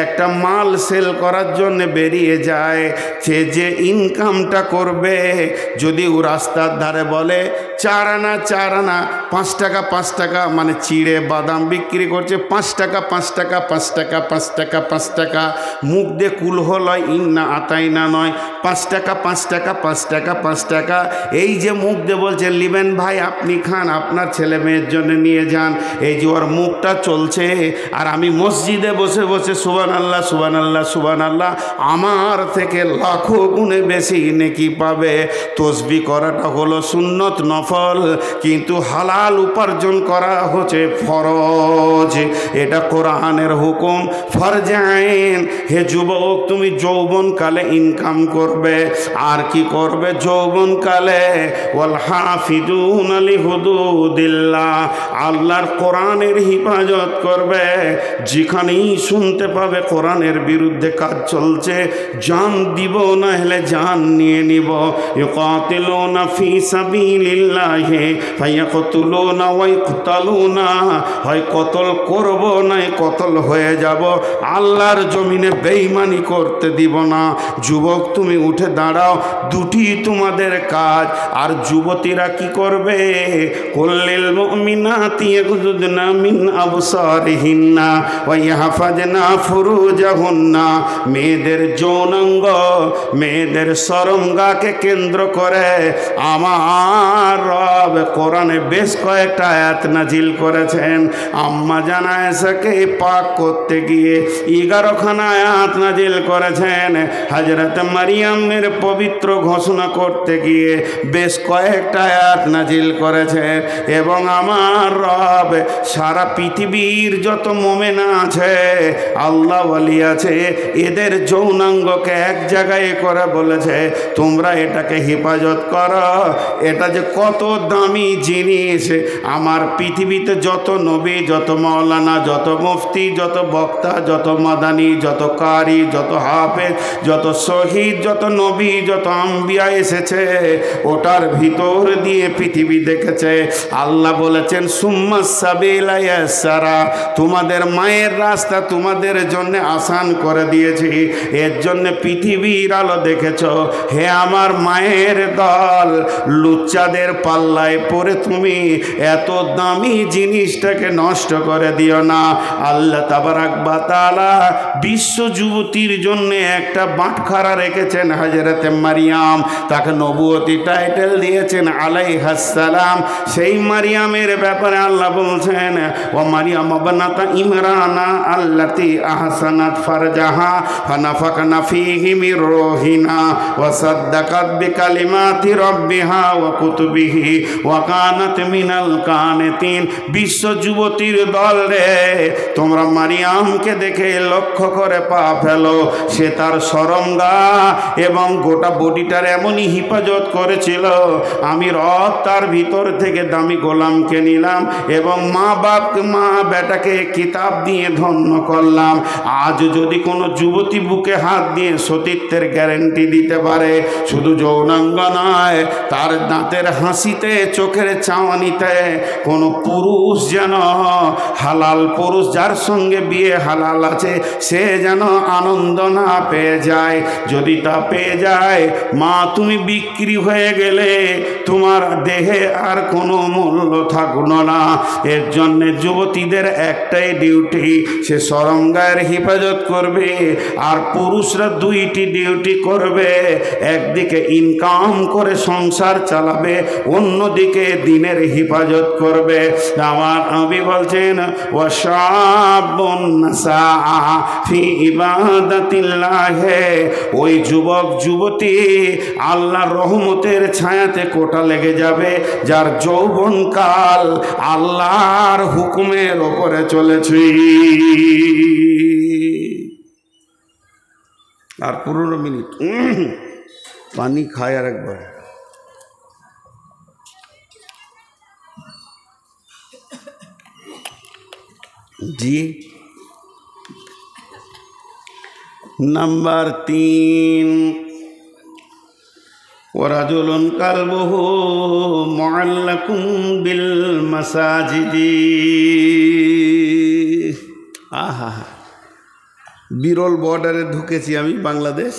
একটা মাল সেল করার জন্য বেরিয়ে যায়, সে যে ইনকামটা করবে, যদি ও রাস্তার ধারে বলে 4 আনা 4 আনা 5 টাকা 5 টাকা, মানে চিড়ে বাদাম বিক্রি করছে 5 টাকা 5 টাকা 5 টাকা 5 টাকা 5 টাকা, মুখ দিয়ে কুলহ লয়, ইন্না আতাই না নয়, 5 টাকা 5 টাকা 5 টাকা 5 টাকা, এই যে মুখ দিয়ে বলছে লিবেন ভাই আপনি খান, আপনার ছেলে মেয়ের জন্য নিয়ে যান, এই যে ওর মুখটা চলছে, আর আমি মসজিদে বসে বসে সুবহানাল্লাহ সুবহানাল্লাহ সুবহানাল্লাহ, আমার থেকে লাখো গুণে বেশি নেকি পাবে। তসবিহ করাটা হলো সুন্নত নফল, কিন্তু হালাল উপার্জন করা হচ্ছে ফরজ, এটা কোরআনের হুকুম, ফরজ আইন। হে যুবক, তুমি যৌবনকালে ইনকাম করবে, আর কি করবে যৌবনকালে? ওয়াল হাফিজুনা লিহুদুদিল্লাহ, আল্লাহর কোরআনের হিফাজত করবে। যেখানেই শুনতে পাবে কোরআনের বিরুদ্ধে কাজ চলছে, জান দিব না হলে জান নিয়ে নিব। ইউকাতিলুনা ফি সাবিলিল্লাহি ফায়াকতুলুনা ওয়া ইকতালুনা, হয় কতল করব না কতল হয়ে যাব, আল্লাহর জমিনে বেঈমানি করতে দিব না। যুবক তুমি উঠে দাঁড়াও, দুটি তোমাদের কাজ। আর যুবতীরা কি করবে? কুল্লিল মুমিনাতি ইয়াগুযুদনা মিন আবসারিহিন্না ওয়া ইয়াহফাজনা ফুরুজাহুন্না, মেয়েদের যৌনাঙ্গ, মেয়েদের শরমগাকে কেন্দ্র করে আমার রব কোরআনে বেশ কয়েকটা আয়াত নাজিল করেছেন। আম্মা জানা এসাকে পাক করতে গিয়ে 11খানা আয়াত নাজিল করেছেন। হযরত মারিয়ামের পবিত্র ঘোষণা করতে গিয়ে বেশ কয়েকটা আয়াত নাজিল করেছেন। এবং আমার রব সারা পৃথিবীর যত মোমেনা আছে, আল্লাহ ওয়ালি আছে, এদের যৌনাঙ্গকে এক জায়গায় করে বলেছে তোমরা এটাকে হেফাজত করো। এটা যে কত দামি জিনিস, আমার পৃথিবীতে যত নবী, যত মাওলানা, যত মুফতি, যত বক্তা, যত মাদানি, যত কারি, যত হাফেজ, যত শহীদ, যত নবী, যত আম্বিয়া এসেছে, ওটার ভিতর দিয়ে পৃথিবী দেখেছে। আল্লাহ বলেছেন সুম্মাস সাবিলা ইয়াসসারা, তোমাদের মায়ের রাস্তা তোমাদের জন্য আসান করে দিয়েছি, এর জন্য পৃথিবীর আলো দেখেছ। হে আমার মায়ের দল, লুচ্চাদের পাল্লায় পড়ে তুমি এত দামি জিনিসটাকে নষ্ট করে দিও না। আল্লাহ তাবারাক ওয়া তাআলা বিশ্ব যুবতীর জন্য একটা বাটখারা রেখেছেন, হযরতে মারিয়াম, তাকে নবুয়তি টাইটেল দিয়েছেন আলাইহাস সালাম। সেই মারিয়ামের ব্যাপারে আল্লাহ বলছেন ওয়া মারিয়াম বানাতা ইমরানা আল্লাতী আহসানাত ফারজাহা ফানাফাকনা ফীহি মির রূহিনা ওয়া সাদ্দাকাত বিকালিমাতি রাব্বিহা ওয়া কুতুবিহি ওয়া কানাত মিনাল কানিতিন। বিশ্ব যুবতীর দল রে, তোমরা মারিয়ামকে দেখে লক্ষ্য করে পা ফেলো, সে তার শরমগা এবং গোটা বডিটার এমনই হিফাজত করেছিল। আমি রব তার ভিতর থেকে দামি গোলামকে নিলাম এবং মা বাপকে, মা বেটাকে কিতাব দিয়ে ধন্য করলাম। আজ যদি কোনো যুবতী বুকে হাত দিয়ে সতীত্বের গ্যারেন্টি দিতে পারে, শুধু যৌনাঙ্গ নয়, তার দাঁতের হাসিতে, চোখের চাওয়ানিতে কোনো পুরুষ যেন, হালাল পুরুষ যার সঙ্গে বিয়ে হালাল আছে, সে যেন আনন্দ না পেয়ে যায়। যদি তা পেয়ে যায়, মা তুমি বিক্রি হয়ে গেলে, তোমার দেহে আর কোনো মূল্য থাকলো না। এর জন্যে যুবতীদের একটাই ডিউটি, সে শরমগায়ের হেফাজত করবে, আর পুরুষরা দুইটি ডিউটি করবে। একদিকে ইনকাম করে সংসার চালাবে, অন্যদিকে দিনের হেফাজত করবে। আমার নবী বলছেন ওয়াশাবুন নাসা ফি ইবাদাতিল্লাহ, ওই যুবক যুবতী আল্লাহর রহমতের ছায়াতে কোটা লেগে যাবে, যার যৌবনকাল আল্লাহর হুকুমের ওপরে চলেছে। আর 15 মিনিট পানি খায় আর একবার। জি নাম্বার 3, ওয়ারাজুলুন কালবুহু মুআল্লাকুম বিল মাসাজিদি। আহা, বিরল বর্ডারে ঢুকেছি আমি বাংলাদেশ,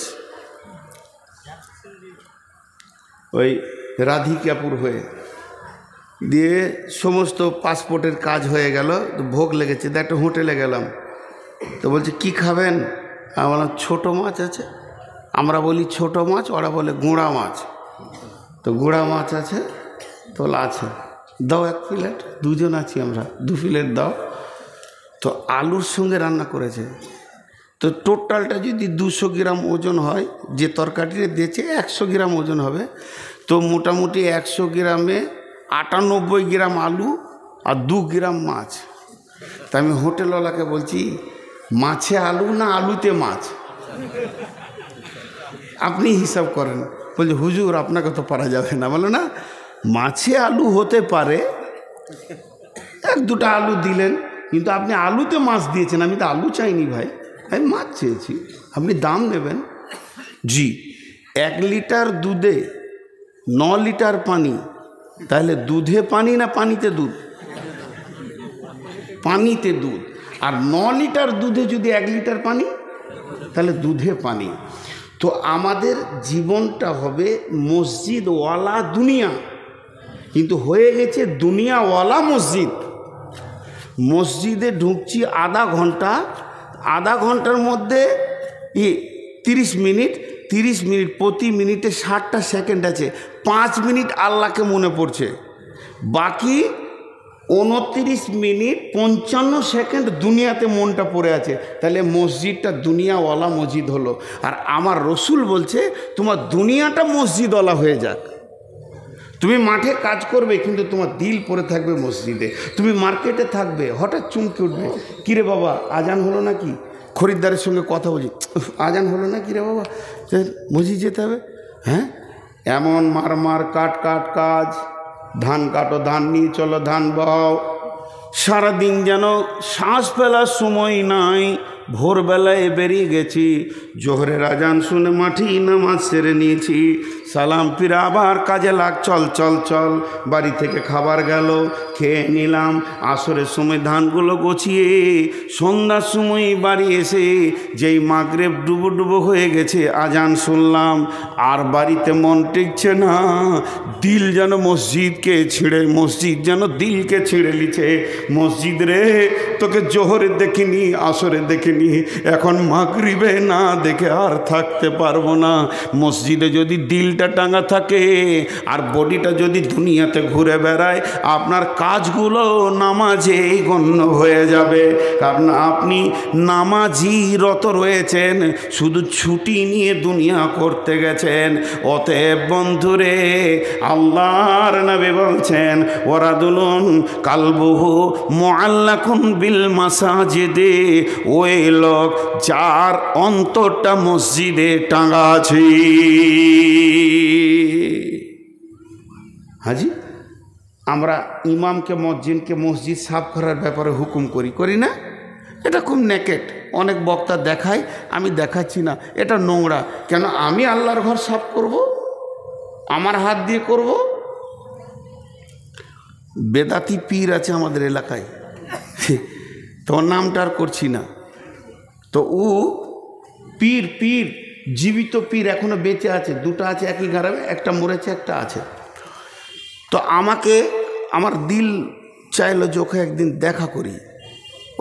ওই রাধিকাপুর হয়ে দিয়ে সমস্ত পাসপোর্টের কাজ হয়ে গেল, ভোগ লেগেছে, একটা হোটেলে গেলাম, তো বলছে কি খাবেন? আমি বললাম ছোটো মাছ আছে। আমরা বলি ছোটো মাছ, ওরা বলে গুঁড়া মাছ। তো গুঁড়া মাছ আছে, তো আছে, দাও 1 প্লেট, দুজন আছি আমরা, 2 প্লেট দাও। তো আলুর সঙ্গে রান্না করেছে, তো টোটালটা যদি 200 গ্রাম ওজন হয়, যে তরকারিটা দিয়েছে 100 গ্রাম ওজন হবে, তো মোটামুটি 100 গ্রামে 98 গ্রাম আলু আর 2 গ্রাম মাছ। তা আমি হোটেলওয়ালাকে বলছি মাছে আলু না আলুতে মাছ, আপনি হিসাব করেন। বলছে হুজুর আপনাকে তো পারা যাবে না। বলো না, মাছে আলু হতে পারে, 1-2টা আলু দিলেন, কিন্তু আপনি আলুতে মাছ দিয়েছেন। আমি তো আলু চাইনি ভাই, আমি মাছ চেয়েছি, আপনি দাম নেবেন। জি, 1 লিটার দুধে 9 লিটার পানি, তাহলে দুধে পানি না পানিতে দুধ? পানিতে দুধ। আর 9 লিটার দুধে যদি 1 লিটার পানি, তাহলে দুধে পানি। তো আমাদের জীবনটা হবে মসজিদওয়ালা দুনিয়া, কিন্তু হয়ে গেছে দুনিয়াওয়ালা মসজিদ। মসজিদে ঢুকছি আধা ঘন্টার মধ্যে 30 মিনিট, প্রতি মিনিটে 60টা সেকেন্ড আছে, 5 মিনিট আল্লাহকে মনে পড়ছে, বাকি 29 মিনিট 55 সেকেন্ড দুনিয়াতে মনটা পড়ে আছে। তাহলে মসজিদটা দুনিয়াওয়ালা মসজিদ হলো। আর আমার রসুল বলছে তোমার দুনিয়াটা মসজিদওয়ালা হয়ে যাক। তুমি মাঠে কাজ করবে, কিন্তু তোমার দিল পড়ে থাকবে মসজিদে। তুমি মার্কেটে থাকবে, হঠাৎ চমকে উঠবে, কিরে বাবা আজান হলো নাকি? খরিদ্দারের সঙ্গে কথা বলছি, আজান হলো না কিরে বাবা, মসজিদ যেতে হবে। হ্যাঁ, এমন মার কাট কাজ, ধান কাটো, ধান নিয়ে চলো, ধান বাও। সারাদিন যেন শ্বাস ফেলার সময় নাই। ভোরবেলায় বেরিয়ে গেছি, জোহরের আজান শুনে মাঠেই নামাজ সেরে নিয়েছি, সালাম ফিরে আবার কাজে লাগ, চল। বাড়ি থেকে খাবার গেল, খেয়ে নিলাম। আসরের সময় ধানগুলো গছিয়ে সন্ধ্যার সময় বাড়ি এসে যেই মাগরিব ডুবো হয়ে গেছে, আজান শুনলাম, আর বাড়িতে মন টিকছে না। দিল যেন মসজিদ যেন দিলকে ছিঁড়ে লিছে। মসজিদ রে, তোকে জোহরে দেখিনি, আসরে দেখিনি, এখন মাগরিবে না দেখে আর থাকতে পারবো না। মসজিদে যদি দিলটা টাঙা থাকে আর বডিটা যদি দুনিয়াতে ঘুরে বেড়ায়, আপনার কাজগুলো নামাজে গণ্য হয়ে যাবে। কারণ আপনি নামাজিরত রয়েছেন, শুধু ছুটি নিয়ে দুনিয়া করতে গেছেন। অতএব বন্ধুরে, আল্লাহর নবী বলছেন ওয়ারাদুলুন কালবুহু মুআল্লাকুন বিল মাসাজিদে, ওই লোক যার অন্তরটা মসজিদে টাঙা আছে। হাজি, আমরা ইমামকে মসজিদকে মসজিদ সাফ করার ব্যাপারে হুকুম করি না? এটা খুব নেকেট, অনেক বক্তা দেখায়, আমি দেখাচ্ছি না, এটা নোংরা। কেন আমি আল্লাহর ঘর সাফ করব? আমার হাত দিয়ে করব? বেদাতি পীর আছে আমাদের এলাকায়, তোর নামটা আর করছি না। তো ও পীর জীবিত পীর এখনো বেঁচে আছে, 2টা আছে একই গ্রামে, একটা মরেছে, একটা আছে। তো আমার দিল চাইলো যে ওকে একদিন দেখা করি।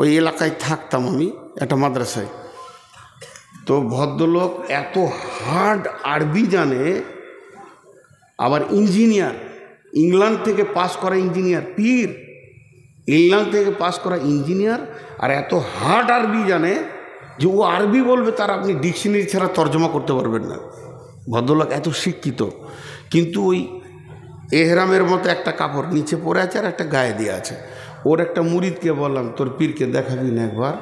ওই এলাকায় থাকতাম আমি, একটা মাদ্রাসায়। তো ভদ্রলোক এত হার্ড আরবি জানে, আবার ইঞ্জিনিয়ার, ইংল্যান্ড থেকে পাস করা ইঞ্জিনিয়ার, পীর ইংল্যান্ড থেকে পাস করা ইঞ্জিনিয়ার, আর এত হার্ড আরবি জানে যে ও আরবি বলবে, তার আপনি ডিকশনারি ছাড়া তর্জমা করতে পারবেন না। ভদ্রলোক এত শিক্ষিত, কিন্তু ওই এহরামের মতো একটা কাপড় নিচে পরে আছে আর একটা গায়ে দিয়ে আছে। ওর একটা মুরিদকে বললাম, তোর পীরকে দেখাবি না একবার?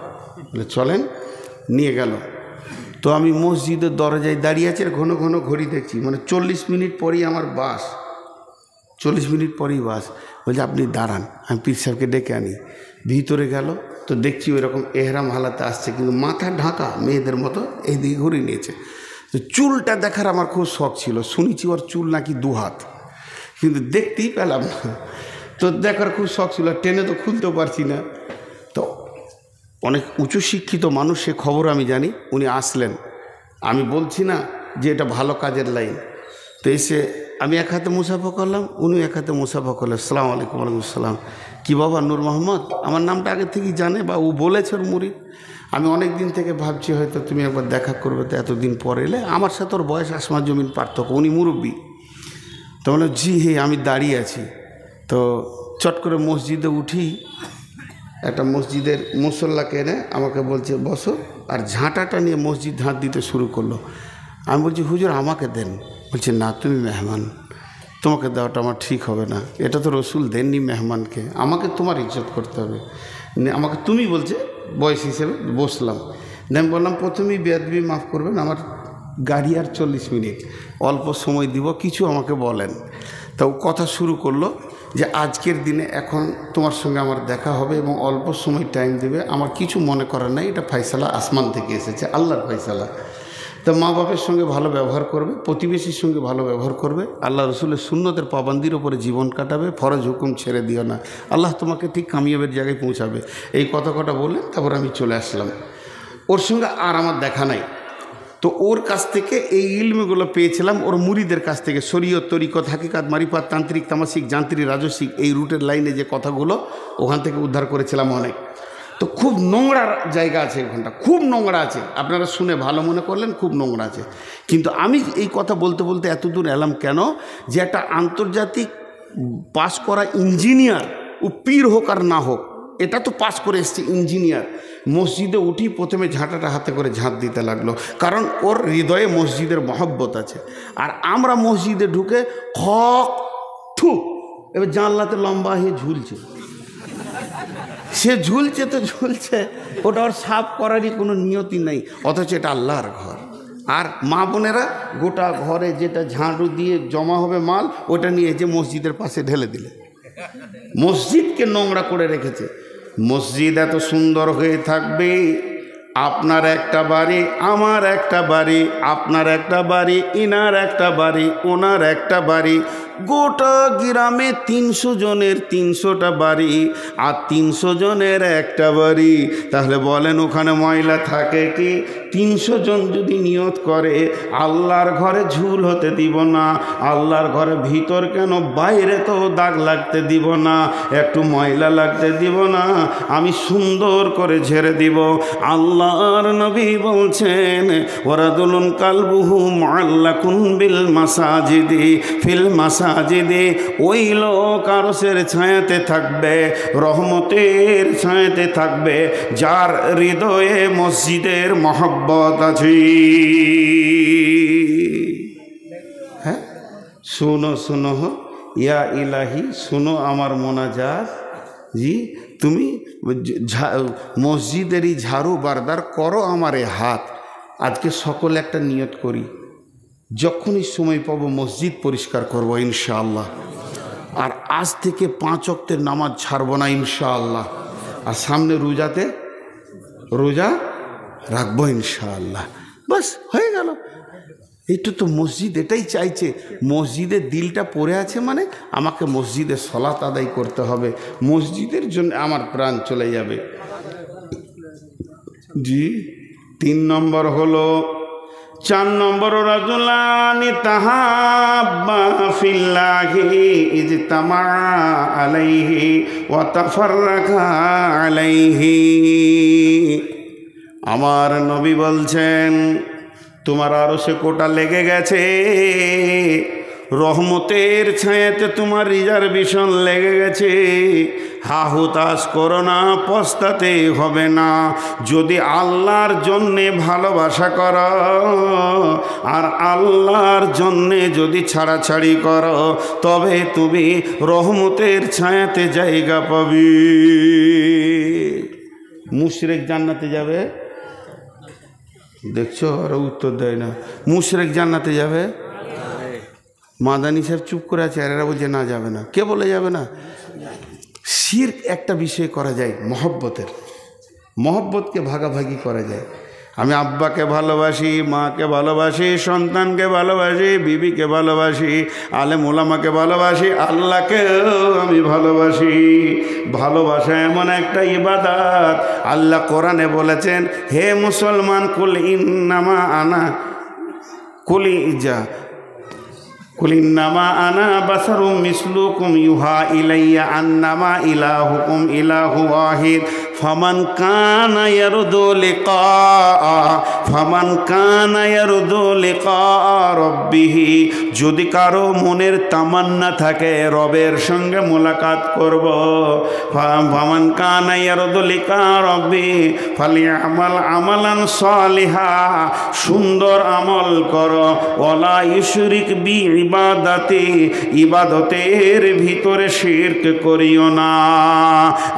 বলে চলেন, নিয়ে গেল। তো আমি মসজিদের দরজায় দাঁড়িয়ে আছি, ঘন ঘড়ি দেখছি, মানে 40 মিনিট পরেই আমার বাস, 40 মিনিট পরেই বাস। বলছে আপনি দাঁড়ান, আমি পীর সাহেবকে ডেকে আনি। ভিতরে গেল, তো দেখছি ওই রকম এহরাম হালাতে আসছে, কিন্তু মাথা ঢাকা মেয়েদের মতো এইদিকে ঘুরিয়ে নিয়েছে। তো চুলটা দেখার আমার খুব শখ ছিল, শুনেছি ওর চুল নাকি 2 হাত, কিন্তু দেখতেই পেলাম না। তো দেখার খুব শখ ছিল, টেনে তো খুলতেও পারছি না। তো অনেক উঁচু শিক্ষিত মানুষ, সে খবর আমি জানি, উনি আসলেন। আমি বলছি না যে এটা ভালো কাজের লাইন। তো এসে আমি এক হাতে মুসাফা করলাম, উনি এক হাতে মুসাফা করলেন। আসসালামু আলাইকুম। ওয়ালাইকুম আসসালাম। কী বাবা নূর মোহাম্মদ? আমার নামটা আগে থেকেই জানে বা ও বলেছে ওর মুরিদ। আমি অনেক দিন থেকে ভাবছি হয়তো তুমি একবার দেখা করবে, তো এতদিন পরে এলে। আমার সাথে ওর বয়স আসমান জমিন পার্থক্য, উনি মুরব্বী। তো বললাম জি হে, আমি দাঁড়িয়ে আছি। তো চট করে মসজিদে উঠি, একটা মসজিদের মুসল্লাকে এনে আমাকে বলছে বসো, আর ঝাঁটাটা নিয়ে মসজিদ ঝাঁট দিতে শুরু করলো। আমি বলছি হুজুর আমাকে দেন। বলছে না, তুমি মেহমান, তোমাকে দেওয়াটা আমার ঠিক হবে না, এটা তো রসুল দেননি মেহমানকে, আমাকে তোমার ইজ্জত করতে হবে। আমাকে তুমি বলছে বয়স হিসেবে। বসলাম, আমি বললাম প্রথমেই বেয়াদবি মাফ করবেন, আমার গাড়ি আর 40 মিনিট, অল্প সময় দিব, কিছু আমাকে বলেন। তো কথা শুরু করলো যে আজকের দিনে এখন তোমার সঙ্গে আমার দেখা হবে এবং অল্প সময় টাইম দেবে, আমার কিছু মনে করার নাই, এটা ফাইসালা আসমান থেকে এসেছে, আল্লাহর ফাইসালা। তো মা বাপের সঙ্গে ভালো ব্যবহার করবে, প্রতিবেশীর সঙ্গে ভালো ব্যবহার করবে, আল্লাহ রসুলের সুন্নতের পাবন্দির ওপরে জীবন কাটাবে, ফরজ হুকুম ছেড়ে দিও না, আল্লাহ তোমাকে ঠিক কামিয়াবের জায়গায় পৌঁছাবে। এই কথা বলে তারপর আমি চলে আসলাম। ওর সঙ্গে আর আমার দেখা নাই। তো ওর কাছ থেকে এই ইলমগুলো পেয়েছিলাম ওর মুরিদের কাছ থেকে, শরীয়ত, তরিকত, হাকিকাত, মারিফাত, তান্ত্রিক, তামাসিক, যান্ত্রিক, রাজসিক, এই রুটের লাইনে যে কথাগুলো ওখান থেকে উদ্ধার করেছিলাম অনেক। তো খুব নোংরা জায়গা আছে ওখানটা, খুব নোংরা আছে, আপনারা শুনে ভালো মনে করলেন, খুব নোংরা আছে। কিন্তু আমি এই কথা বলতে বলতে এতদূর এলাম কেন, যে একটা আন্তর্জাতিক পাশ করা ইঞ্জিনিয়ার, ও পীর হোক আর না হোক, এটা তো পাস করে এসছে ইঞ্জিনিয়ার, মসজিদে উঠি প্রথমে ঝাঁটাটা হাতে করে ঝাঁট দিতে লাগলো, কারণ ওর হৃদয়ে মসজিদের মহব্বত আছে। আর আমরা মসজিদে ঢুকে হক থু, এবার জানলাতে লম্বা হয়ে ঝুলছে, সে ঝুলছে তো ঝুলছে, ওটা ওর সাফ করারই কোনো নিয়তি নেই, অথচ এটা আল্লাহর ঘর। আর মা বোনেরা গোটা ঘরে যেটা ঝাড়ু দিয়ে জমা হবে মাল, ওটা নিয়ে যে মসজিদের পাশে ঢেলে দিলে, মসজিদকে নোংরা করে রেখেছে। মসজিদ এত সুন্দর হয়ে থাকবে, আপনার একটা বাড়ি, আমার একটা বাড়ি, আপনার একটা বাড়ি, ইনার একটা বাড়ি, ওনার একটা বাড়ি, গোটা গ্রামে 300 জনের 300টা বাড়ি, আর 300 জনের একটা বাড়ি। তাহলে বলেন ওখানে ময়লা থাকে কি? 300 জন যদি নিয়ত করে আল্লাহর ঘরে ঝুল হতে দিব না, আল্লাহর ঘরে ভিতর কেন বাইরে তো দাগ লাগতে দিব না, একটু ময়লা লাগতে দিব না, আমি সুন্দর করে ঝেড়ে দিব। আল্লাহর নবী বলছেন ওয়ারাদুলুন কালবুহু মুআল্লাকুন বিল মাসাজিদি ফিল মাসাজিদি, ওই লোক আরশের ছায়াতে থাকবে, রহমতের ছায়াতে থাকবে, যার হৃদয়ে মসজিদের মহব্বত আছে। হ্যাঁ, শোনো শোনো ইয়া ইলাহি, শোনো আমার মোনাজাত। জি, তুমি মসজিদেরই ঝাড়ু বারদার করো আমার এ হাত। আজকে সকলে একটা নিয়ত করি, যখনই সময় পাবো মসজিদ পরিষ্কার করব ইনশাআল্লাহ। আর আজ থেকে 5 ওয়াক্তের নামাজ ছাড়বো না ইনশাআল্লাহ। আর সামনে রোজাতে রোজা রাখবো ইনশাআল্লাহ। বাস হয়ে গেল। এইটা তো মসজিদ এটাই চাইছে, মসজিদের দিলটা পড়ে আছে, মানে আমাকে মসজিদে সলাত আদায় করতে হবে, মসজিদের জন্য আমার প্রাণ চলে যাবে। জি, 3 নম্বর হলো, 4 নম্বর রাজুলানি তাহাব্বা ফিল্লাহি ইজতামা আলাইহি ওয়া তাফাররাকা আলাইহি। আমার নবী বলছেন তোমার আরশে কোটা লেগে গেছে, রহমতের ছায়াতে তোমার রিজার্ভেশন লেগে গেছে, হাহুতাশ করো না, পস্তাতে হবে না। যদি আল্লাহর জন্যে ভালোবাসা করো আর আল্লাহর জন্যে যদি ছাড়াছাড়ি করো, তবে তুমি রহমতের ছায়াতে জায়গা পাবে। মুশরিক জান্নাতে যাবে, দেখছো আরো উত্তর দেয় না। মুশরিক জান্নাতে যাবে, মাদানী সাহেব চুপ করে আছে, আর এরা বলছে না যাবে না। কে বলে যাবে না? শিরক একটা বিষয় করা যায় মহব্বতের, মহব্বতকে ভাগাভাগি করা যায়। আমি আব্বাকে ভালোবাসি, মাকে ভালোবাসি, সন্তানকে ভালোবাসি, বিবিকে ভালোবাসি, আলেম ওলামাকে ভালোবাসি, আল্লাহকেও আমি ভালোবাসি। ভালোবাসা এমন একটা ইবাদত, আল্লাহ কোরআনে বলেছেন, হে মুসলমান, কুল ইন্নামা আনা কুলিন্নামা আনা বাসারুম মিসলুকুম ইউহা ইলাইয়া আন্নামা ইলাহুকুম ইলাহু ওয়াহিদ ফামান কানা ইয়ারদু লিকা রাব্বিহি, যদি কারো মনের তামান্না থাকে রবের সঙ্গে মোলাকাত করব, ফামান কানা ইয়ারদু লিকা রাব্বি ফালিয়ামাল আমালান সালিহা, সুন্দর আমল করো, ওয়ালা ইউশরিক বি ইবাদাতি, ইবাদতের ভিতরে শিরক করিও না।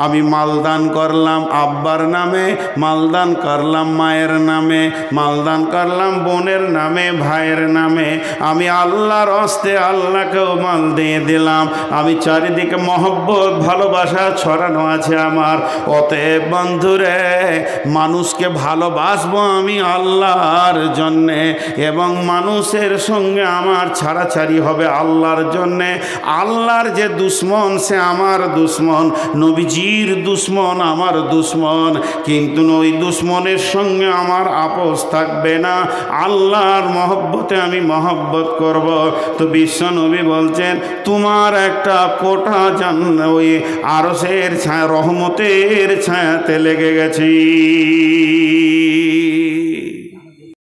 আমি মালদান করলাম আব্বার নামে, মালদান করলাম মায়ের নামে, মালদান করলাম বোনের নামে, ভাইয়ের নামে, আমি আল্লাহর হস্তে আল্লাহকেও মাল দিয়ে দিলাম। আমি চারিদিকে মহব্বত ভালোবাসা ছড়ানো আছে আমার। অতএব বন্ধুরে, মানুষকে ভালোবাসবো আমি আল্লাহর জন্যে, এবং মানুষের সঙ্গে আমার ছাড়াছাড়ি হবে আল্লাহর জন্যে। আল্লাহর যে দুশ্মন সে আমার দুশ্মন, নবীজির দুশ্মন আমার দুশ্মন, কিন্তু ওই দুশ্মনের সঙ্গে আমার আপোষ থাকবে না। আল্লাহর মহব্বতে আমি মহব্বত করব। তো বিশ্ব নবী বলছেন, তোমার একটা কোটা ওই আরশের ছায়া, রহমতের ছায়াতে লেগে গেছি।